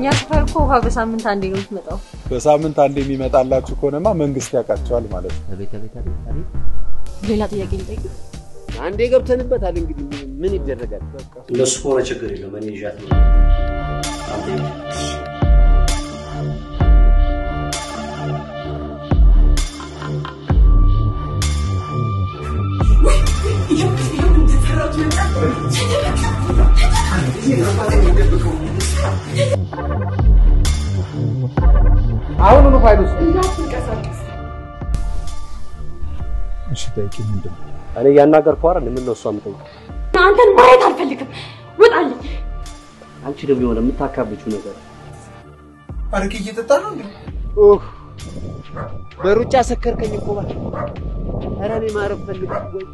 ያስፈርኩ በሳምንት አንዴ ነው የምትመጣው በሳምንት አንዴ የሚመጣላችሁ ከሆነማ መንግስት ያቃቸዋል ማለት ነው ቤት ሌላ ጥያቄ ልጠይቅ አንዴ ገብተንበታል እንግዲህ ምን ይደረጋል እንደሱ ሆነ ችግር የለም እኔ ይዣት ነው አንዴ አሁን ነው ፋይሉስ እሺ ታይቂ ምንድነው እኔ ያናገርኩ አይደል ምን ነው እሷ የምትጠይቅ አንተን ማየት አልፈልግም ወጣልኝ አንቺ ደግሞ የሆነ የምታካብቹ ነገር አረቂ እየጠጣ ነው እንዴ በሩጫ ሰከርከኝ እኮ ባል አረ እኔ ማረፍ ፈልግ ወይ